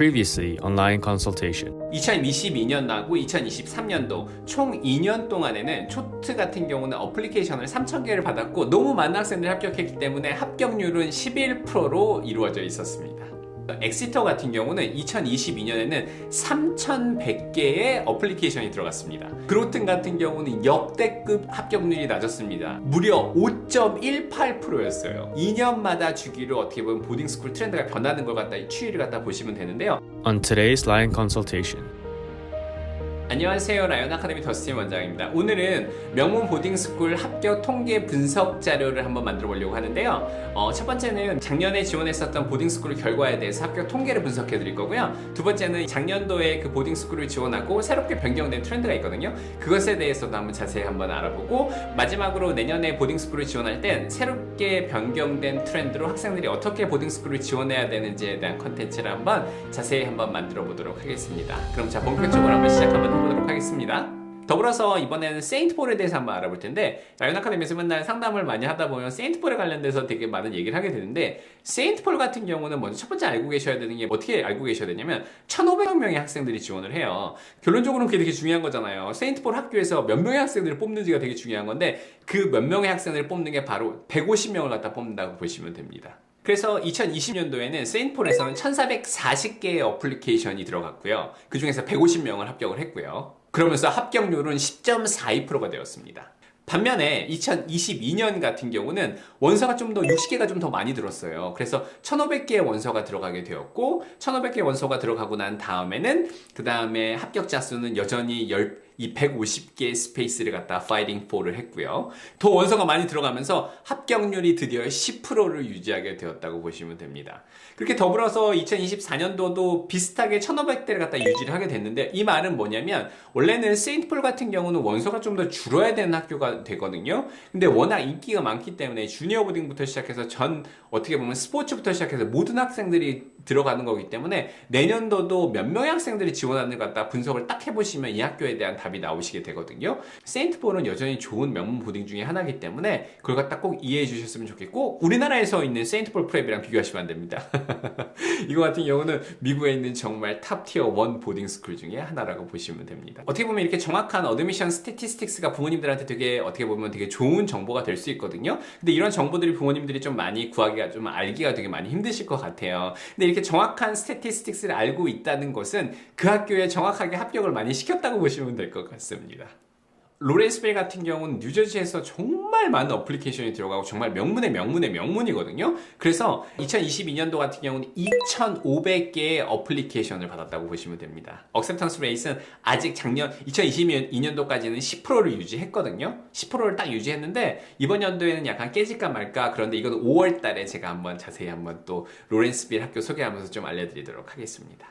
Previously online consultation. 2022년도하고 2023년도 총 2년 동안에는 초트 같은 경우는 어플리케이션을 3,000개를 받았고 너무 많은 학생들이 합격했기 때문에 합격률은 11%로 이루어져 있었습니다. 엑시터 같은 경우는 2022년에는 3,100개의 어플리케이션이 들어갔습니다. 그로튼 같은 경우는 역대급 합격률이 낮았습니다. 무려 5.18%였어요. 2년마다 주기로 어떻게 보면 보딩스쿨 트렌드가 변하는 걸 갖다 추이를 갖다 보시면 되는데요. On today's line consultation. 안녕하세요. 라이언 아카데미 더스틴 원장입니다. 오늘은 명문 보딩스쿨 합격 통계 분석 자료를 한번 만들어 보려고 하는데요. 첫 번째는 작년에 지원했었던 보딩스쿨 결과에 대해서 합격 통계를 분석해 드릴 거고요. 두 번째는 작년도에 그 보딩스쿨을 지원하고 새롭게 변경된 트렌드가 있거든요. 그것에 대해서도 한번 자세히 한번 알아보고 마지막으로 내년에 보딩스쿨을 지원할 땐 새롭게 변경된 트렌드로 학생들이 어떻게 보딩스쿨을 지원해야 되는지에 대한 컨텐츠를 한번 자세히 한번 만들어 보도록 하겠습니다. 그럼 자 본격적으로 한번 시작 한번 보도록 하겠습니다. 더불어서 이번에는 세인트폴에 대해서 한번 알아볼 텐데 라이언 아카데미에서 맨날 상담을 많이 하다 보면 세인트폴에 관련돼서 되게 많은 얘기를 하게 되는데 세인트폴 같은 경우는 먼저 첫 번째 알고 계셔야 되는 게 어떻게 알고 계셔야 되냐면 1,500명의 학생들이 지원을 해요. 결론적으로는 그게 되게 중요한 거잖아요. 세인트폴 학교에서 몇 명의 학생들을 뽑는지가 되게 중요한 건데 그 몇 명의 학생들을 뽑는 게 바로 150명을 갖다 뽑는다고 보시면 됩니다. 그래서 2020년도에는 세인트폴에서는 1,440개의 어플리케이션이 들어갔고요. 그 중에서 150명을 합격을 했고요. 그러면서 합격률은 10.42%가 되었습니다. 반면에 2022년 같은 경우는 원서가 좀 더 60개가 좀 더 많이 들었어요. 그래서 1,500개의 원서가 들어가게 되었고 1,500개의 원서가 들어가고 난 다음에는 그 다음에 합격자 수는 여전히 150개의 스페이스를 갖다 fighting for를 했고요. 더 원서가 많이 들어가면서 합격률이 드디어 10%를 유지하게 되었다고 보시면 됩니다. 그렇게 더불어서 2024년도도 비슷하게 1,500대를 갖다 유지를 하게 됐는데 이 말은 뭐냐면 원래는 세인트폴 같은 경우는 원서가 좀 더 줄어야 되는 학교가 되거든요. 근데 워낙 인기가 많기 때문에 주니어 보딩부터 시작해서 어떻게 보면 스포츠부터 시작해서 모든 학생들이 들어가는 거기 때문에 내년도도 몇 명의 학생들이 지원하는 것 같다 분석을 딱 해보시면 이 학교에 대한 답이 나오시게 되거든요. 세인트폴은 여전히 좋은 명문 보딩 중에 하나이기 때문에 그걸 갖다 꼭 이해해 주셨으면 좋겠고 우리나라에서 있는 세인트폴 프랩이랑 비교하시면 안 됩니다. 이거 같은 경우는 미국에 있는 정말 탑 티어 1 보딩 스쿨 중에 하나라고 보시면 됩니다. 어떻게 보면 이렇게 정확한 어드미션 스태티스틱스가 부모님들한테 되게 어떻게 보면 되게 좋은 정보가 될 수 있거든요. 근데 이런 정보들이 부모님들이 좀 많이 구하기가 좀 알기가 되게 많이 힘드실 것 같아요. 근데 이렇게 정확한 스태티스틱스를 알고 있다는 것은 그 학교에 정확하게 합격을 많이 시켰다고 보시면 될 것 같습니다. 로렌스빌 같은 경우는 뉴저지에서 정말 많은 어플리케이션이 들어가고 정말 명문의 명문이거든요. 그래서 2022년도 같은 경우는 2,500개의 어플리케이션을 받았다고 보시면 됩니다. 억셉턴스 레이트는 아직 작년 2022년도까지는 10%를 유지했거든요. 10%를 딱 유지했는데 이번 연도에는 약간 깨질까 말까. 그런데 이건 5월 달에 제가 한번 자세히 한번 또 로렌스빌 학교 소개하면서 좀 알려드리도록 하겠습니다.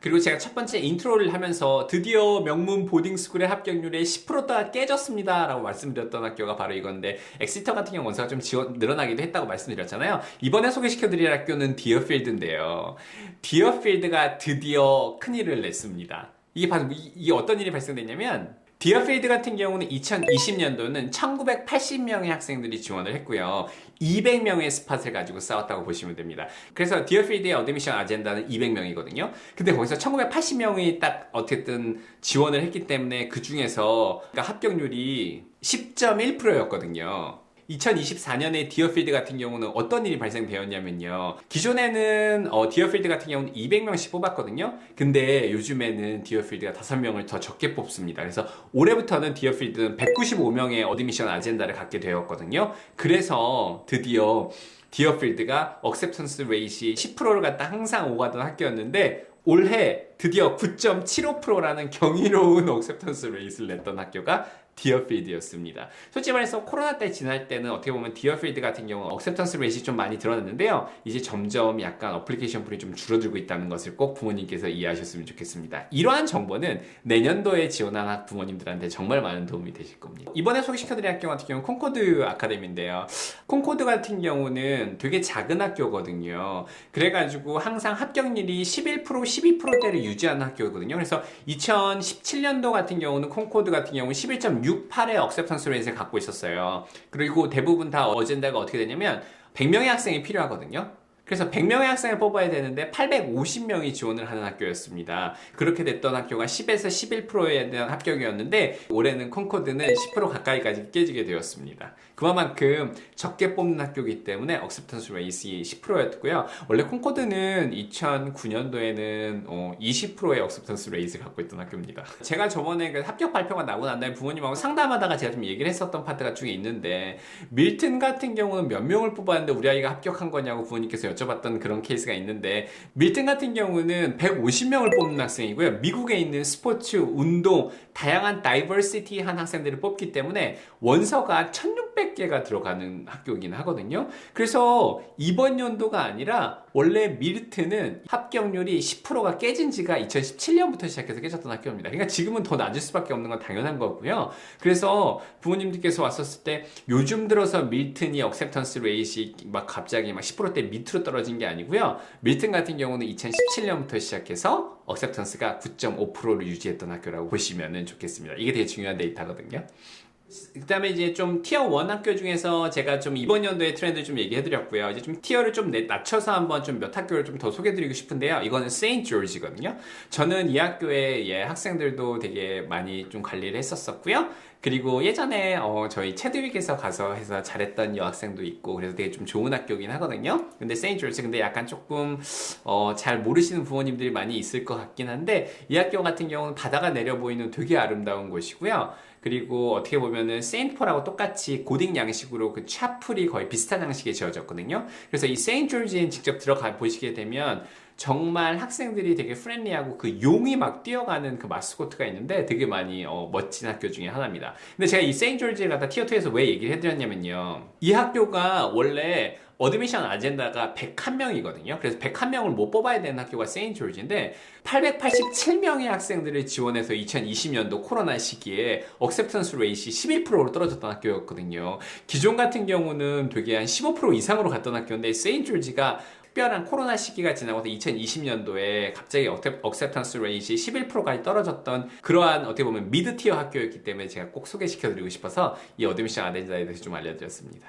그리고 제가 첫 번째 인트로를 하면서 드디어 명문 보딩스쿨의 합격률이 10%가 깨졌습니다 라고 말씀드렸던 학교가 바로 이건데 엑시터 같은 경우 원서가 좀 늘어나기도 했다고 말씀드렸잖아요. 이번에 소개시켜드릴 학교는 디어필드인데요. 디어필드가 드디어 큰일을 냈습니다. 이게 어떤 일이 발생됐냐면 디어필드 같은 경우는 2020년도는 1,980명의 학생들이 지원을 했고요. 200명의 스팟을 가지고 싸웠다고 보시면 됩니다. 그래서 디어필드의 어드미션 아젠다는 200명이거든요. 근데 거기서 1,980명이 딱 어쨌든 지원을 했기 때문에 그 중에서 합격률이 10.1%였거든요. 2024년에 디어필드 같은 경우는 어떤 일이 발생되었냐면요. 기존에는 디어필드 같은 경우는 200명씩 뽑았거든요. 근데 요즘에는 디어필드가 5명을 더 적게 뽑습니다. 그래서 올해부터는 디어필드는 195명의 어드미션 아젠다를 갖게 되었거든요. 그래서 드디어 디어필드가 억셉턴스 레이시 10%를 갖다 항상 오가던 학교였는데 올해 드디어 9.75%라는 경이로운 억셉턴스 레이스를 냈던 학교가 디어필드였습니다. 솔직히 말해서 코로나 때 지날 때는 어떻게 보면 디어필드 같은 경우는 억셉턴스 레이시 좀 많이 드러났는데요. 이제 점점 약간 어플리케이션 풀이 좀 줄어들고 있다는 것을 꼭 부모님께서 이해하셨으면 좋겠습니다. 이러한 정보는 내년도에 지원한 부모님들한테 정말 많은 도움이 되실 겁니다. 이번에 소개시켜드릴 학교 같은 경우는 콩코드 아카데미인데요. 콩코드 같은 경우는 되게 작은 학교거든요. 그래가지고 항상 합격률이 11%, 12%대를 유지하는 학교거든요. 그래서 2017년도 같은 경우는 콩코드 같은 경우는 11.68의 억셉턴스 레이트를 갖고 있었어요. 그리고 대부분 다 어젠다가 어떻게 되냐면 100명의 학생이 필요하거든요. 그래서 100명의 학생을 뽑아야 되는데 850명이 지원을 하는 학교였습니다. 그렇게 됐던 학교가 10에서 11%에 대한 합격이었는데 올해는 콩코드는 10% 가까이까지 깨지게 되었습니다. 그만큼 적게 뽑는 학교이기 때문에 억셉턴스 레이스이 10%였고요. 원래 콩코드는 2009년도에는 20%의 억셉턴스 레이스를 갖고 있던 학교입니다. 제가 저번에 그 합격 발표가 나고 난 다음에 부모님하고 상담하다가 제가 좀 얘기를 했었던 파트가 중에 있는데 밀튼 같은 경우는 몇 명을 뽑았는데 우리 아이가 합격한 거냐고 부모님께서 여쭤봤던 그런 케이스가 있는데 밀튼 같은 경우는 150명을 뽑는 학생이고요. 미국에 있는 스포츠, 운동, 다양한 다이버시티한 학생들을 뽑기 때문에 원서가 1600개가 들어가는 학교이긴 하거든요. 그래서 이번 연도가 아니라 원래 밀튼은 합격률이 10%가 깨진 지가 2017년부터 시작해서 깨졌던 학교입니다. 그러니까 지금은 더 낮을 수밖에 없는 건 당연한 거고요. 그래서 부모님들께서 왔었을 때 요즘 들어서 밀튼이 억셉턴스 레이시 막 갑자기 막 10%대 밑으로 떨어진 게 아니고요. 밀튼 같은 경우는 2017년부터 시작해서 억셉턴스가 9.5%를 유지했던 학교라고 보시면 좋겠습니다. 이게 되게 중요한 데이터거든요. 그 다음에 이제 좀 티어 1 학교 중에서 제가 좀 이번 연도의 트렌드 좀 얘기해드렸고요. 이제 좀 티어를 좀 낮춰서 한번 좀 몇 학교를 좀 더 소개해드리고 싶은데요. 이거는 세인트 조지거든요. 저는 이 학교의 학생들도 되게 많이 좀 관리를 했었었고요. 그리고 예전에 저희 체드윅에서 가서 해서 잘했던 여학생도 있고 그래서 되게 좀 좋은 학교긴 하거든요. 근데 세인트 조지 근데 약간 조금 잘 모르시는 부모님들이 많이 있을 것 같긴 한데 이 학교 같은 경우는 바다가 내려 보이는 되게 아름다운 곳이고요. 그리고 어떻게 보면은 세인트폴하고 똑같이 고딕 양식으로 그 차플이 거의 비슷한 양식에 지어졌거든요. 그래서 이 세인트 조지에 직접 들어가 보시게 되면 정말 학생들이 되게 프렌리하고 그 용이 막 뛰어가는 그 마스코트가 있는데 되게 많이 멋진 학교 중에 하나입니다. 근데 제가 이 세인트 조지를 갖다 티어 2에서 왜 얘기를 해드렸냐면요. 이 학교가 원래 어드미션 아젠다가 101명이거든요. 그래서 101명을 못 뽑아야 되는 학교가 세인트 조지인데 887명의 학생들을 지원해서 2020년도 코로나 시기에 억셉턴스 레이시 11%로 떨어졌던 학교였거든요. 기존 같은 경우는 되게 한 15% 이상으로 갔던 학교인데 세인트 조지가 특별한 코로나 시기가 지나고서 2020년도에 갑자기 억셉턴스 레이시 11%까지 떨어졌던 그러한 어떻게 보면 미드 티어 학교였기 때문에 제가 꼭 소개시켜드리고 싶어서 이 어드미션 아젠다에 대해서 좀 알려드렸습니다.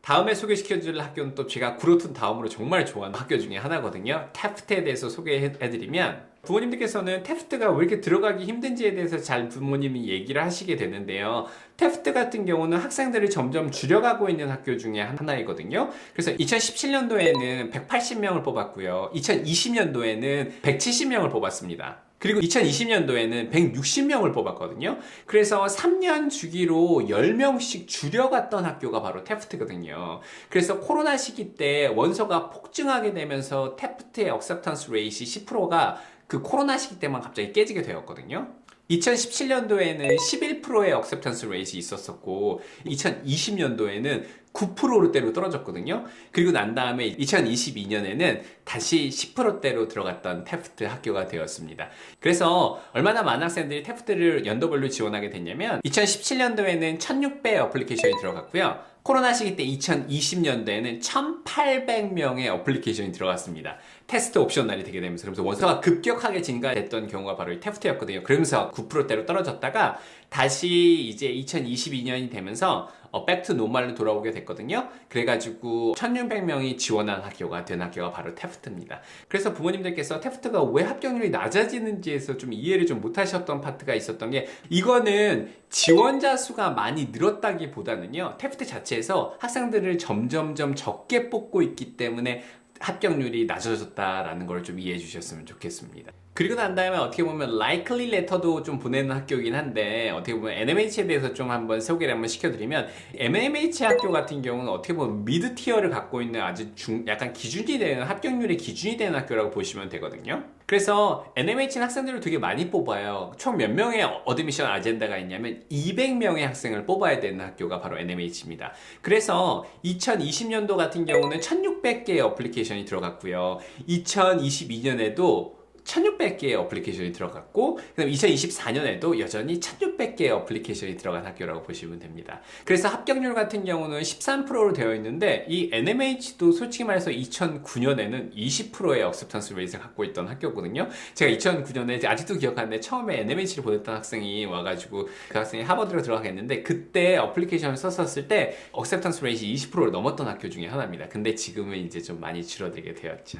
다음에 소개시켜줄 학교는 또 제가 구로튼 다음으로 정말 좋아하는 학교 중에 하나거든요. 테프트에 대해서 소개해드리면 부모님들께서는 테프트가 왜 이렇게 들어가기 힘든지에 대해서 잘 부모님이 얘기를 하시게 되는데요. 테프트 같은 경우는 학생들을 점점 줄여가고 있는 학교 중에 하나이거든요. 그래서 2017년도에는 180명을 뽑았고요. 2020년도에는 170명을 뽑았습니다. 그리고 2020년도에는 160명을 뽑았거든요. 그래서 3년 주기로 10명씩 줄여갔던 학교가 바로 테프트거든요. 그래서 코로나 시기 때 원서가 폭증하게 되면서 테프트의 억셉턴스 레이시 10%가 그 코로나 시기 때만 갑자기 깨지게 되었거든요. 2017년도에는 11%의 억셉턴스 레이시 있었었고 2020년도에는 9%대로 떨어졌거든요. 그리고 난 다음에 2022년에는 다시 10%대로 들어갔던 테프트 학교가 되었습니다. 그래서 얼마나 많은 학생들이 테프트를 연도별로 지원하게 됐냐면 2017년도에는 1600 어플리케이션이 들어갔고요. 코로나 시기 때 2020년도에는 1800명의 어플리케이션이 들어갔습니다. 테스트 옵셔널이 되게 되면서 그래서 원서가 급격하게 증가했던 경우가 바로 이 테프트였거든요. 그러면서 9%대로 떨어졌다가 다시 이제 2022년이 되면서 백투 노멀로 돌아오게 됐거든요. 그래가지고 1600명이 지원한 학교가 된 학교가 바로 테프트입니다. 그래서 부모님들께서 테프트가 왜 합격률이 낮아지는지에서 좀 이해를 좀 못하셨던 파트가 있었던 게 이거는 지원자 수가 많이 늘었다기보다는요. 테프트 자체에서 학생들을 점점점 적게 뽑고 있기 때문에 합격률이 낮아졌다라는 걸 좀 이해해 주셨으면 좋겠습니다. 그리고 난 다음에 어떻게 보면 likely letter도 좀 보내는 학교이긴 한데 어떻게 보면 NMH에 대해서 좀 한번 소개를 한번 시켜드리면 NMH 학교 같은 경우는 어떻게 보면 미드 티어를 갖고 있는 아주 약간 기준이 되는 합격률의 기준이 되는 학교라고 보시면 되거든요. 그래서 NMH는 학생들을 되게 많이 뽑아요. 총 몇 명의 어드미션 아젠다가 있냐면 200명의 학생을 뽑아야 되는 학교가 바로 NMH입니다. 그래서 2020년도 같은 경우는 1600개의 어플리케이션이 들어갔고요. 2022년에도 1600개의 어플리케이션이 들어갔고, 그다음 2024년에도 여전히 1600개의 어플리케이션이 들어간 학교라고 보시면 됩니다. 그래서 합격률 같은 경우는 13%로 되어 있는데, 이 NMH도 솔직히 말해서 2009년에는 20%의 억셉턴스 레이트를 갖고 있던 학교거든요. 제가 2009년에 아직도 기억하는데 처음에 NMH를 보냈던 학생이 와가지고 그 학생이 하버드로 들어가겠는데, 그때 어플리케이션을 썼었을 때 억셉턴스 레이트 20%를 넘었던 학교 중에 하나입니다. 근데 지금은 이제 좀 많이 줄어들게 되었죠.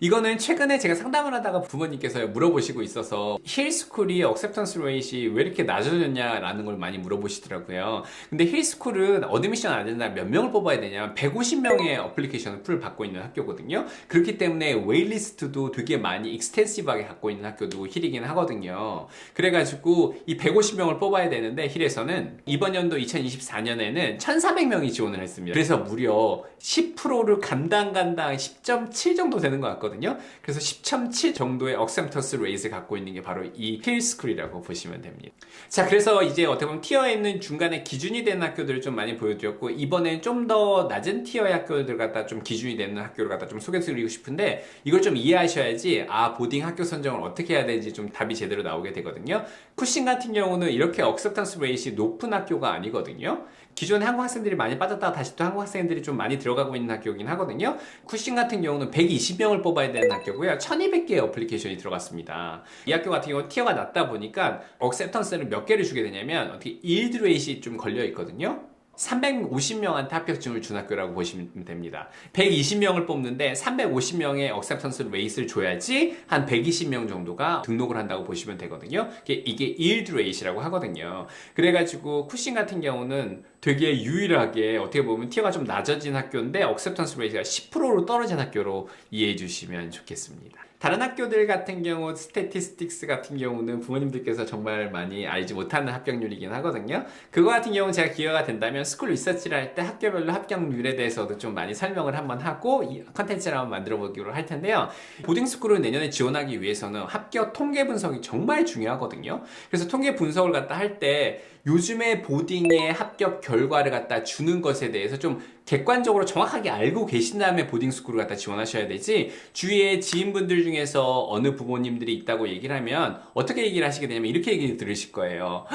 이거는 최근에 제가 상담을 하다가 부모님께서 물어보시고 있어서 힐스쿨이 억셉턴스 레이트이 왜 이렇게 낮아졌냐라는 걸 많이 물어보시더라고요. 근데 힐스쿨은 어드미션 안 된다 몇 명을 뽑아야 되냐면 150명의 어플리케이션을 풀 받고 있는 학교거든요. 그렇기 때문에 웨이리스트도 되게 많이 익스텐시브하게 갖고 있는 학교도 힐이긴 하거든요. 그래가지고 이 150명을 뽑아야 되는데 힐에서는 이번 연도 2024년에는 1400명이 지원을 했습니다. 그래서 무려 10%를 간당 10.7 정도 되는 것 같거든요. 그래서 10.7 정도의 억셉턴스 레이트를 갖고 있는 게 바로 이 힐스쿨이라고 보시면 됩니다. 자, 그래서 이제 어떻게 보면 티어에 있는 중간에 기준이 되는 학교들을 좀 많이 보여드렸고, 이번엔 좀 더 낮은 티어의 학교들 갖다 좀 기준이 되는 학교를 갖다 좀 소개해드리고 싶은데, 이걸 좀 이해하셔야지 보딩 학교 선정을 어떻게 해야 되는지 좀 답이 제대로 나오게 되거든요. 쿠신 같은 경우는 이렇게 억셉턴스 레이트이 높은 학교가 아니거든요. 기존에 한국 학생들이 많이 빠졌다가 다시 또 한국 학생들이 좀 많이 들어가고 있는 학교이긴 하거든요. 쿠신 같은 경우는 120명을 뽑아야 되는 학교고요. 1200개의 어플리케이션이 들어갔습니다. 이 학교 같은 경우는 티어가 낮다 보니까 억셉턴스를 몇 개를 주게 되냐면 어떻게 일드 레이트이 좀 걸려 있거든요. 350명한테 합격증을 준 학교라고 보시면 됩니다. 120명을 뽑는데 350명의 억셉턴스 레이트를 줘야지 한 120명 정도가 등록을 한다고 보시면 되거든요. 이게 yield rate이라고 하거든요. 그래가지고 쿠신 같은 경우는 되게 유일하게 어떻게 보면 티어가 좀 낮아진 학교인데 억셉턴스 레이트가 10%로 떨어진 학교로 이해해 주시면 좋겠습니다. 다른 학교들 같은 경우 스태티스틱스 같은 경우는 부모님들께서 정말 많이 알지 못하는 합격률이긴 하거든요. 그거 같은 경우는 제가 기회가 된다면 스쿨 리서치를 할 때 학교별로 합격률에 대해서도 좀 많이 설명을 한번 하고 이 컨텐츠를 한번 만들어 보기로 할 텐데요. 보딩스쿨을 내년에 지원하기 위해서는 합격 통계 분석이 정말 중요하거든요. 그래서 통계 분석을 갖다 할 때 요즘에 보딩의 합격 결과를 갖다 주는 것에 대해서 좀 객관적으로 정확하게 알고 계신 다음에 보딩스쿨을 갖다 지원하셔야 되지, 주위에 지인분들 중에서 어느 부모님들이 있다고 얘기를 하면 어떻게 얘기를 하시게 되냐면 이렇게 얘기를 들으실 거예요.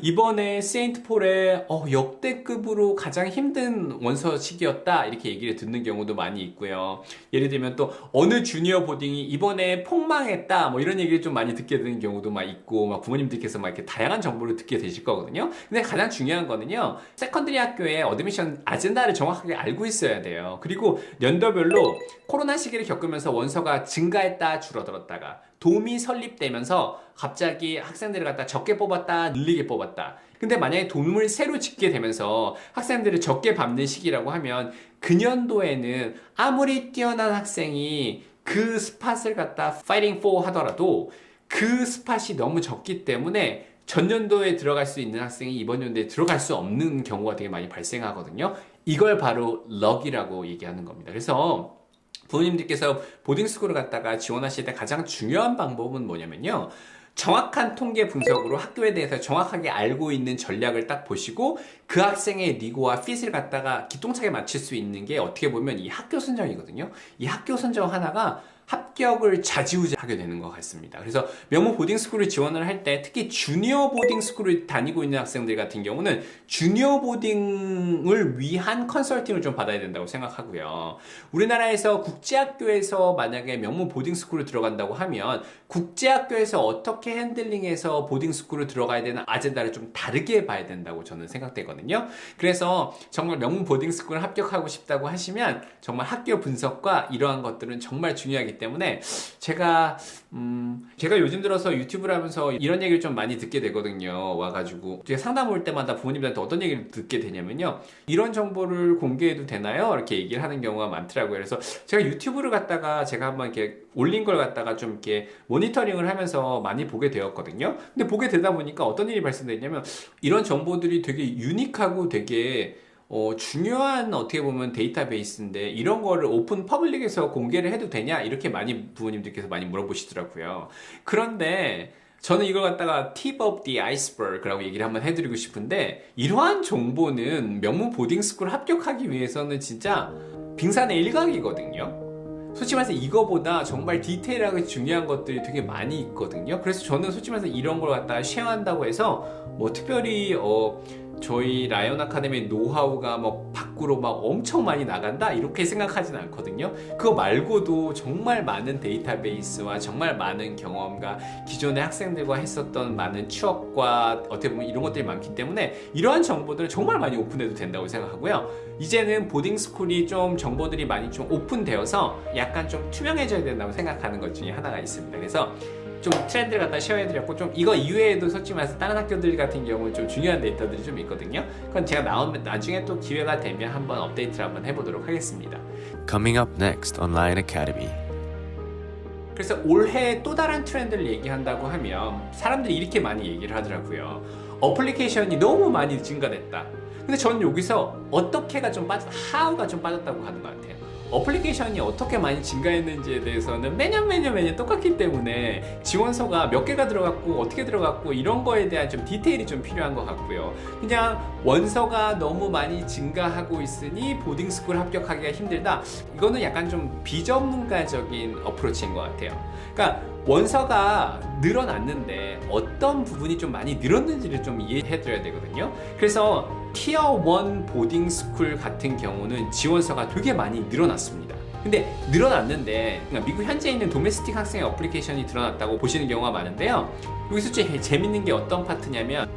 이번에 세인트폴에 역대급으로 가장 힘든 원서 시기였다, 이렇게 얘기를 듣는 경우도 많이 있고요. 예를 들면 또 어느 주니어 보딩이 이번에 폭망했다, 뭐 이런 얘기를 좀 많이 듣게 되는 경우도 막 있고, 막 부모님들께서 막 이렇게 다양한 정보를 듣게 되실 거거든요. 근데 가장 중요한 거는요, 세컨드리 학교의 어드미션 아젠다를 정확하게 알고 있어야 돼요. 그리고 연도별로 코로나 시기를 겪으면서 원서가 증가했다 줄어들었다가 돔이 설립되면서 갑자기 학생들을 갖다 적게 뽑았다 늘리게 뽑았다. 근데 만약에 돔을 새로 짓게 되면서 학생들을 적게 밟는 시기라고 하면 그 년도에는 아무리 뛰어난 학생이 그 스팟을 갖다 fighting for 하더라도 그 스팟이 너무 적기 때문에 전년도에 들어갈 수 있는 학생이 이번 연도에 들어갈 수 없는 경우가 되게 많이 발생하거든요. 이걸 바로 럭이라고 얘기하는 겁니다. 그래서 부모님들께서 보딩스쿨을 갖다가 지원하실 때 가장 중요한 방법은 뭐냐면요, 정확한 통계 분석으로 학교에 대해서 정확하게 알고 있는 전략을 딱 보시고 그 학생의 니고와 핏을 갖다가 기똥차게 맞출 수 있는 게 어떻게 보면 이 학교 선정이거든요. 이 학교 선정 하나가 합격을 좌지우지하게 되는 것 같습니다. 그래서 명문 보딩스쿨을 지원을 할 때 특히 주니어 보딩스쿨을 다니고 있는 학생들 같은 경우는 주니어 보딩을 위한 컨설팅을 좀 받아야 된다고 생각하고요. 우리나라에서 국제학교에서 만약에 명문 보딩스쿨을 들어간다고 하면 국제학교에서 어떻게 핸들링해서 보딩스쿨을 들어가야 되는 아젠다를 좀 다르게 봐야 된다고 저는 생각되거든요. 그래서 정말 명문 보딩스쿨을 합격하고 싶다고 하시면 정말 학교 분석과 이러한 것들은 정말 중요하기 때문에 제가 요즘 들어서 유튜브를 하면서 이런 얘기를 좀 많이 듣게 되거든요. 와가지고 제가 상담 올 때마다 부모님들한테 어떤 얘기를 듣게 되냐면요, 이런 정보를 공개해도 되나요? 이렇게 얘기를 하는 경우가 많더라고요. 그래서 제가 유튜브를 갖다가 제가 한번 이렇게 올린 걸 갖다가 좀 이렇게 모니터링을 하면서 많이 보게 되었거든요. 근데 보게 되다 보니까 어떤 일이 발생됐냐면 이런 정보들이 되게 유니크하고 되게 중요한 어떻게 보면 데이터베이스인데 이런 거를 오픈 퍼블릭에서 공개를 해도 되냐, 이렇게 많이 부모님들께서 많이 물어보시더라고요. 그런데 저는 이걸 갖다가 tip of the iceberg라고 얘기를 한번 해드리고 싶은데, 이러한 정보는 명문 보딩스쿨 합격하기 위해서는 진짜 빙산의 일각이거든요. 솔직히 말해서 이거보다 정말 디테일하게 중요한 것들이 되게 많이 있거든요. 그래서 저는 솔직히 말해서 이런 걸 갖다가 쉐어한다고 해서 뭐 특별히 저희 라이온 아카데미 노하우가 뭐 밖으로 막 엄청 많이 나간다 이렇게 생각하진 않거든요. 그거 말고도 정말 많은 데이터베이스와 정말 많은 경험과 기존의 학생들과 했었던 많은 추억과 어떻게 보면 이런 것들이 많기 때문에 이러한 정보들을 정말 많이 오픈해도 된다고 생각하고요. 이제는 보딩스쿨이 좀 정보들이 많이 좀 오픈되어서 약간 좀 투명해져야 된다고 생각하는 것 중에 하나가 있습니다. 그래서 좀 트렌드를 갖다 쉐어해드렸고, 좀 이거 이외에도 솔직히 말해서 다른 학교들 같은 경우는 좀 중요한 데이터들이 좀 있거든요. 그건 제가 나중에 또 기회가 되면 한번 업데이트를 한번 해보도록 하겠습니다. Coming up next on Lion Academy. 그래서 올해 또 다른 트렌드를 얘기한다고 하면 사람들이 이렇게 많이 얘기를 하더라고요. 어플리케이션이 너무 많이 증가됐다. 근데 저는 여기서 어떻게가 좀 how가 좀 빠졌다고 하는 것 같아요. 어플리케이션이 어떻게 많이 증가했는지에 대해서는 매년 똑같기 때문에 지원서가 몇 개가 들어갔고 어떻게 들어갔고 이런 거에 대한 좀 디테일이 좀 필요한 것 같고요. 그냥 원서가 너무 많이 증가하고 있으니 보딩스쿨 합격하기가 힘들다. 이거는 약간 좀 비전문가적인 어프로치인 것 같아요. 그러니까 원서가 늘어났는데 어떤 부분이 좀 많이 늘었는지를 좀 이해해드려야 되거든요. 그래서 티어 1 보딩스쿨 같은 경우는 지원서가 되게 많이 늘어났습니다. 근데 늘어났는데 미국 현재 있는 도메스틱 학생의 어플리케이션이 늘어났다고 보시는 경우가 많은데요. 여기서 제일 재밌는 게 어떤 파트냐면